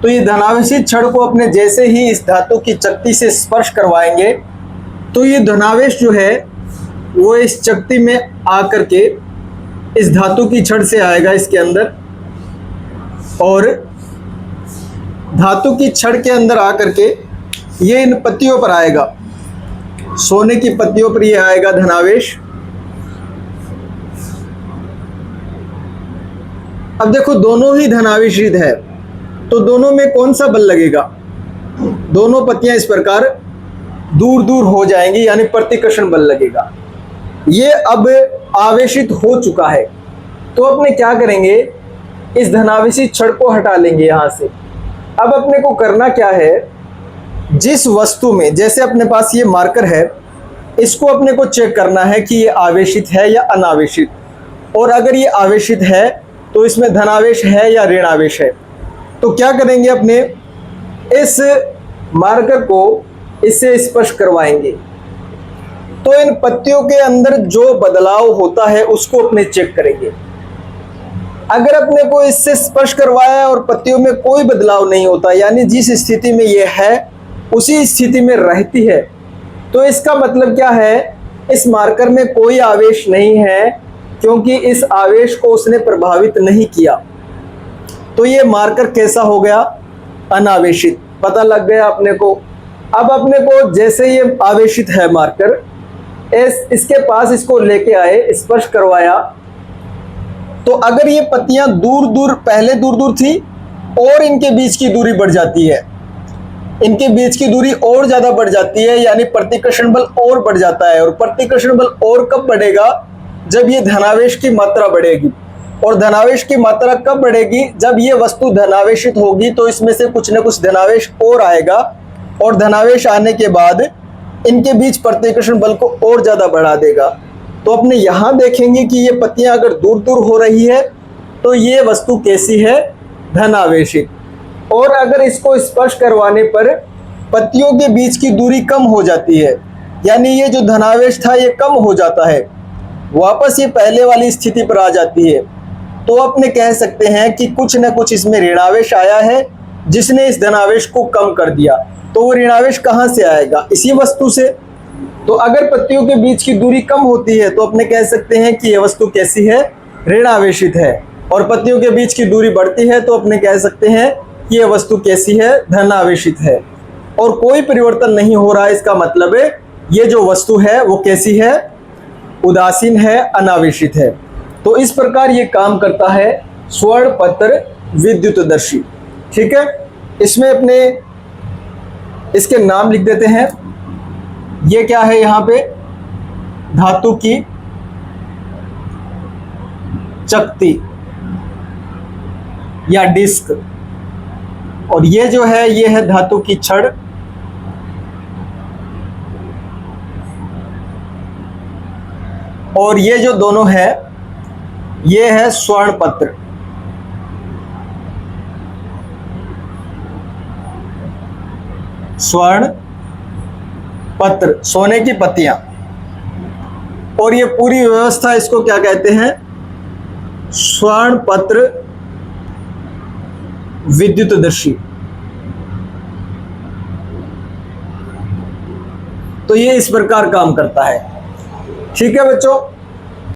तो ये धनावेशित छड़ को अपने जैसे ही इस धातु की चकती से स्पर्श करवाएंगे, तो ये धनावेश जो है वो इस चकती में आकर के इस धातु की छड़ से आएगा इसके अंदर, और धातु की छड़ के अंदर आकर के ये इन पत्तियों पर आएगा, सोने की पत्तियों पर ये आएगा धनावेश। अब देखो दोनों ही धनावेशित है, तो दोनों में कौन सा बल लगेगा, दोनों पत्तियां इस प्रकार दूर दूर हो जाएंगी, यानी प्रतिकर्षण बल लगेगा। ये अब आवेशित हो चुका है, तो अपने क्या करेंगे, इस धनावेशित छड़ को हटा लेंगे यहां से। अब अपने को करना क्या है, जिस वस्तु में, जैसे अपने पास ये मार्कर है, इसको अपने को चेक करना है कि ये आवेशित है या अनावेशित, और अगर ये आवेशित है तो इसमें धनावेश है या ऋणावेश है। तो क्या करेंगे, अपने इस मार्कर को इससे स्पर्श करवाएंगे, तो इन पत्तियों के अंदर जो बदलाव होता है उसको अपने चेक करेंगे। अगर अपने को इससे स्पर्श करवाया और पत्तियों में कोई बदलाव नहीं होता, यानी जिस स्थिति में ये है उसी स्थिति में रहती है, तो इसका मतलब क्या है, इस मार्कर में कोई आवेश नहीं है, क्योंकि इस आवेश को उसने प्रभावित नहीं किया। तो ये मार्कर कैसा हो गया, अनावेशित। पता लग गया अपने को। अब अपने को जैसे ये आवेशित है मार्कर, इसके पास इसको लेके आए, स्पर्श करवाया, तो अगर ये पत्तियां दूर दूर, पहले दूर दूर थी और इनके बीच की दूरी बढ़ जाती है, इनके बीच की दूरी और ज्यादा बढ़ जाती है, यानी प्रतिकर्षण बल और बढ़ जाता है। और प्रतिकर्षण बल और कब बढ़ेगा, जब ये धनावेश की मात्रा बढ़ेगी। और धनावेश की मात्रा कब बढ़ेगी, जब ये वस्तु धनावेशित होगी, तो इसमें से कुछ न कुछ धनावेश और आएगा, और धनावेश आने के बाद इनके बीच प्रतिकर्षण बल को और ज्यादा बढ़ा देगा। तो अपने यहां देखेंगे कि ये पत्तियां अगर दूर दूर हो रही है तो ये वस्तु कैसी है, धनावेशित। और अगर इसको स्पर्श करवाने पर पत्तियों के बीच की दूरी कम हो जाती है, यानी ये जो धनावेश था ये कम हो जाता है, वापस ये पहले वाली स्थिति पर आ जाती है, तो अपने कह सकते हैं कि कुछ न कुछ इसमें ऋणावेश आया है जिसने इस धनावेश को कम कर दिया। तो वो ऋणावेश कहाँ से आएगा, इसी वस्तु से। तो अगर पत्तियों के बीच की दूरी कम होती है तो अपने कह सकते हैं कि यह वस्तु कैसी है, ऋणावेशित है। और पत्तियों के बीच की दूरी बढ़ती है तो अपने कह सकते हैं कि यह वस्तु कैसी है, धनावेशित है। और कोई परिवर्तन नहीं हो रहा है, इसका मतलब है ये जो वस्तु है वो कैसी है, उदासीन है, अनावेशित है। तो इस प्रकार ये काम करता है स्वर्ण पत्र विद्युतदर्शी। ठीक है, इसमें अपने इसके नाम लिख देते हैं। ये क्या है, यहाँ पे धातु की चकती या डिस्क, और ये जो है ये है धातु की छड़, और ये जो दोनों है ये है स्वर्ण पत्र। स्वर्ण पत्र, सोने की पत्तियां। और ये पूरी व्यवस्था, इसको क्या कहते हैं, स्वर्ण पत्र विद्युतदर्शी। तो ये इस प्रकार काम करता है। ठीक है बच्चों।